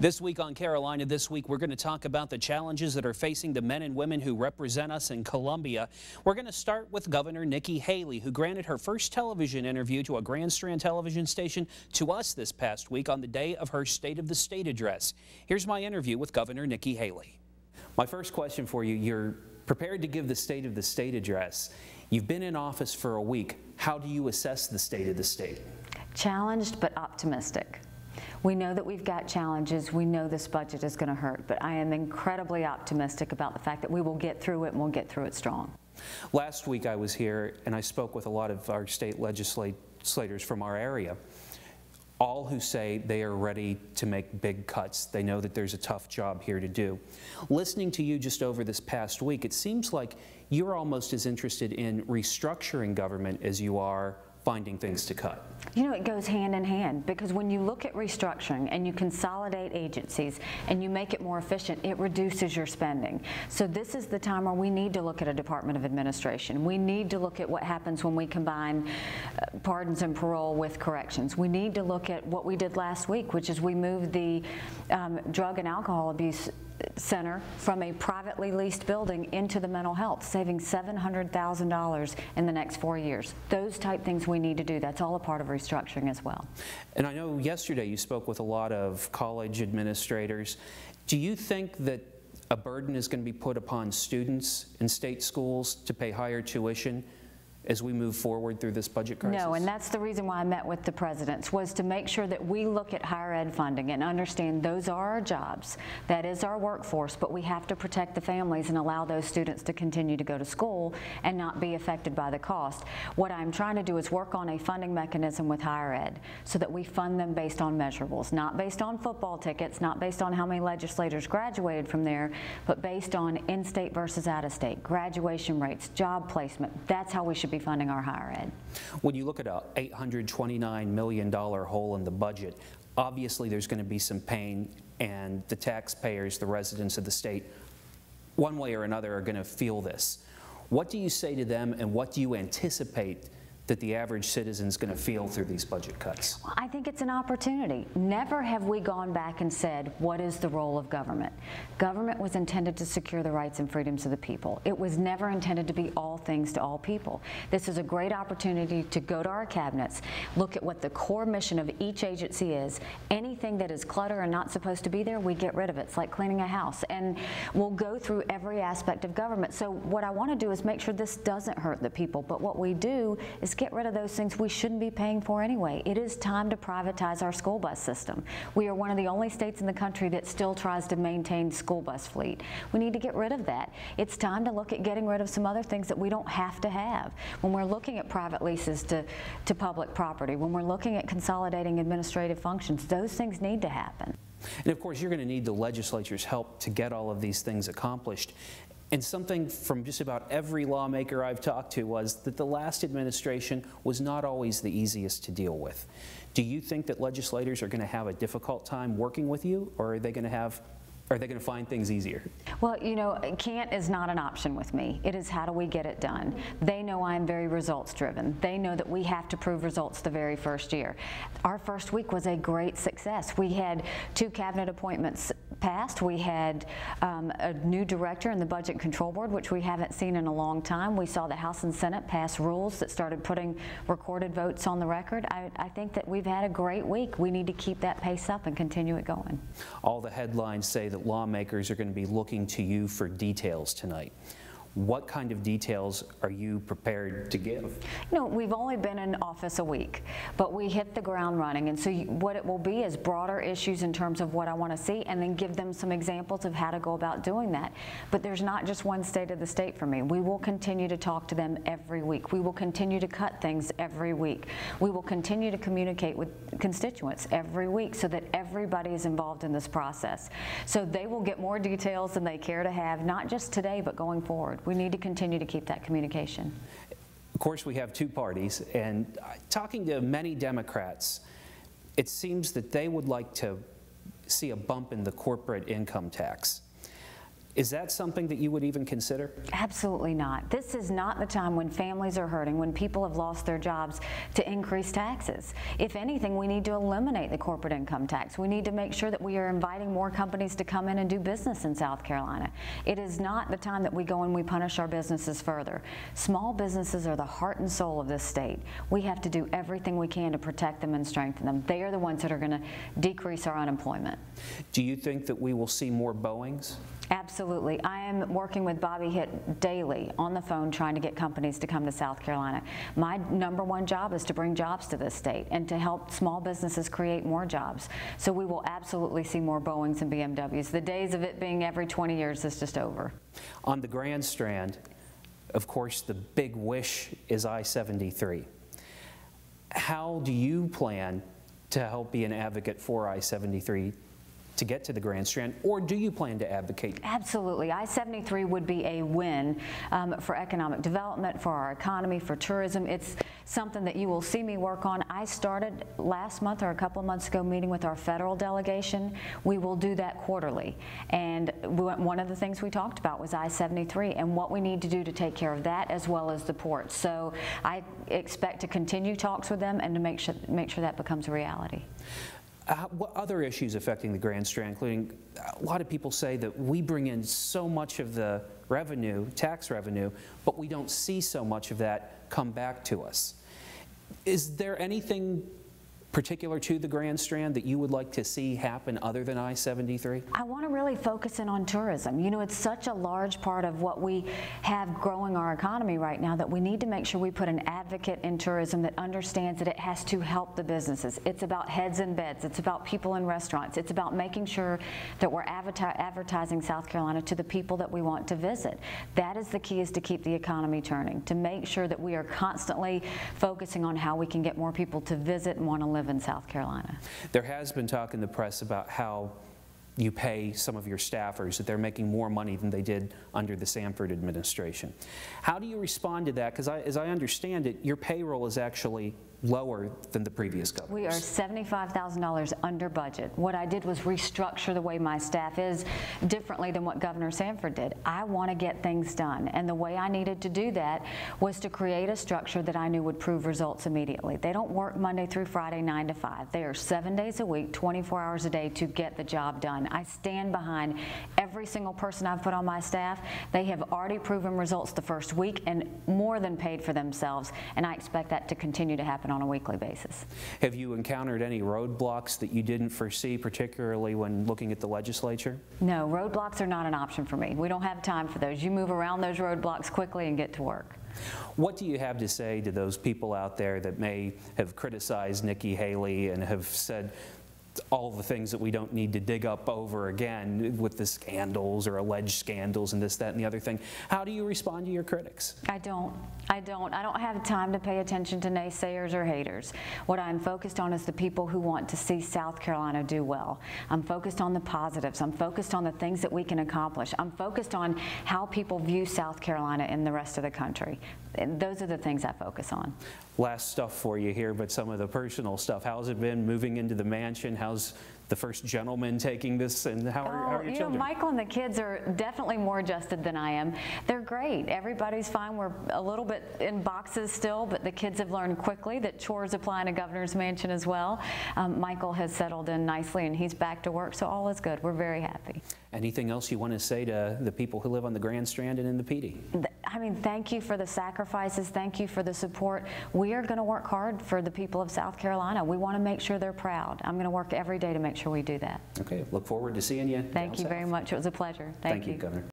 This week on Carolina This Week, we're going to talk about the challenges that are facing the men and women who represent us in Columbia. We're going to start with Governor Nikki Haley, who granted her first television interview to a Grand Strand television station to us this past week on the day of her State of the State address. Here's my interview with Governor Nikki Haley. My first question for you, you're prepared to give the State of the State address. You've been in office for a week. How do you assess the state of the state? Challenged but optimistic. We know that we've got challenges. We know this budget is going to hurt, but I am incredibly optimistic about the fact that we will get through it and we'll get through it strong. Last week I was here and I spoke with a lot of our state legislators from our area, all who say they are ready to make big cuts. They know that there's a tough job here to do. Listening to you just over this past week, it seems like you're almost as interested in restructuring government as you are finding things to cut. You know, it goes hand in hand, because when you look at restructuring and you consolidate agencies and you make it more efficient, it reduces your spending. So this is the time where we need to look at a Department of Administration. We need to look at what happens when we combine pardons and parole with corrections. We need to look at what we did last week, which is we moved the drug and alcohol abuse center from a privately leased building into the mental health, saving $700,000 in the next 4 years. Those type things we need to do. That's all a part of restructuring as well. And I know yesterday you spoke with a lot of college administrators. Do you think that a burden is going to be put upon students in state schools to pay higher tuition as we move forward through this budget crisis? No, and that's the reason why I met with the presidents, was to make sure that we look at higher ed funding and understand those are our jobs, that is our workforce, but we have to protect the families and allow those students to continue to go to school and not be affected by the cost. What I'm trying to do is work on a funding mechanism with higher ed so that we fund them based on measurables, not based on football tickets, not based on how many legislators graduated from there, but based on in-state versus out-of-state, graduation rates, job placement. That's how we should be funding our higher ed. When you look at a $829 million hole in the budget, obviously there's going to be some pain, and the taxpayers, the residents of the state, one way or another are going to feel this. What do you say to them, and what do you anticipate that the average citizen is going to feel through these budget cuts? I think it's an opportunity. Never have we gone back and said, what is the role of government? Government was intended to secure the rights and freedoms of the people. It was never intended to be all things to all people. This is a great opportunity to go to our cabinets, look at what the core mission of each agency is. Anything that is clutter and not supposed to be there, we get rid of it. It's like cleaning a house. And we'll go through every aspect of government. So what I want to do is make sure this doesn't hurt the people. But what we do is get rid of those things we shouldn't be paying for anyway. It is time to privatize our school bus system. We are one of the only states in the country that still tries to maintain school bus fleet. We need to get rid of that. It's time to look at getting rid of some other things that we don't have to have. When we're looking at private leases to public property, when we're looking at consolidating administrative functions, those things need to happen. And of course, you're going to need the legislature's help to get all of these things accomplished. And something from just about every lawmaker I've talked to was that the last administration was not always the easiest to deal with. Do you think that legislators are going to have a difficult time working with you, or are they going to find things easier? Well, you know, can't is not an option with me. It is how do we get it done. They know I'm very results driven. They know that we have to prove results the very first year. Our first week was a great success. We had 2 cabinet appointments passed. We had a new director in the Budget Control Board, which we haven't seen in a long time. We saw the House and Senate pass rules that started putting recorded votes on the record. I think that we've had a great week. We need to keep that pace up and continue it going. All the headlines say that lawmakers are going to be looking to you for details tonight. What kind of details are you prepared to give? You know, we've only been in office a week, but we hit the ground running, and so what it will be is broader issues in terms of what I want to see, and then give them some examples of how to go about doing that. But there's not just one state of the state for me. We will continue to talk to them every week. We will continue to cut things every week. We will continue to communicate with constituents every week so that everybody is involved in this process. So they will get more details than they care to have, not just today, but going forward. We need to continue to keep that communication. Of course, we have 2 parties, and talking to many Democrats, it seems that they would like to see a bump in the corporate income tax. Is that something that you would even consider? Absolutely not. This is not the time when families are hurting, when people have lost their jobs, to increase taxes. If anything, we need to eliminate the corporate income tax. We need to make sure that we are inviting more companies to come in and do business in South Carolina. It is not the time that we go and we punish our businesses further. Small businesses are the heart and soul of this state. We have to do everything we can to protect them and strengthen them. They are the ones that are going to decrease our unemployment. Do you think that we will see more Boeings? Absolutely. I am working with Bobby Hitt daily on the phone trying to get companies to come to South Carolina. My #1 job is to bring jobs to this state and to help small businesses create more jobs. So we will absolutely see more Boeings and BMWs. The days of it being every 20 years is just over. On the Grand Strand, of course, the big wish is I-73. How do you plan to help be an advocate for I-73 to get to the Grand Strand, or do you plan to advocate? Absolutely. I-73 would be a win for economic development, for our economy, for tourism. It's something that you will see me work on. I started last month or a couple of months ago meeting with our federal delegation. We will do that quarterly. And one of the things we talked about was I-73 and what we need to do to take care of that as well as the port. So I expect to continue talks with them and to make sure that becomes a reality. What other issues affecting the Grand Strand, including a lot of people say that we bring in so much of the revenue, tax revenue, but we don't see so much of that come back to us. Is there anything particular to the Grand Strand that you would like to see happen other than I-73? I want to really focus in on tourism. You know, it's such a large part of what we have growing our economy right now that we need to make sure we put an advocate in tourism that understands that it has to help the businesses. It's about heads and beds. It's about people in restaurants. It's about making sure that we're advertising South Carolina to the people that we want to visit. That is the key, is to keep the economy turning, to make sure that we are constantly focusing on how we can get more people to visit and want to live in South Carolina. There has been talk in the press about how you pay some of your staffers, that they're making more money than they did under the Sanford administration. How do you respond to that? Because as I understand it, your payroll is actually lower than the previous governors. We are $75,000 under budget. What I did was restructure the way my staff is differently than what Governor Sanford did. I want to get things done, and the way I needed to do that was to create a structure that I knew would prove results immediately. They don't work Monday through Friday 9 to 5. They are 7 days a week, 24 hours a day to get the job done. I stand behind every single person I've put on my staff. They have already proven results the first week and more than paid for themselves, and I expect that to continue to happen on a weekly basis. Have you encountered any roadblocks that you didn't foresee, particularly when looking at the legislature? No, roadblocks are not an option for me. We don't have time for those. You move around those roadblocks quickly and get to work. What do you have to say to those people out there that may have criticized Nikki Haley and have said all the things that we don't need to dig up over again with the scandals or alleged scandals and this, that, and the other thing? How do you respond to your critics? I don't have time to pay attention to naysayers or haters. What I'm focused on is the people who want to see South Carolina do well. I'm focused on the positives. I'm focused on the things that we can accomplish. I'm focused on how people view South Carolina in the rest of the country. And those are the things I focus on. Last stuff for you here, but some of the personal stuff. How's it been moving into the mansion? How's the first gentleman taking this, and how are your children? Michael and the kids are definitely more adjusted than I am. They're great. Everybody's fine. We're a little bit in boxes still, but the kids have learned quickly that chores apply in a governor's mansion as well. Michael has settled in nicely, and he's back to work, so all is good. We're very happy. Anything else you want to say to the people who live on the Grand Strand and in the PD? I mean, thank you for the sacrifices. Thank you for the support. We are going to work hard for the people of South Carolina. We want to make sure they're proud. I'm going to work every day to make sure we do that. Okay, look forward to seeing you. Thank you very much. It was a pleasure. Thank you, Governor.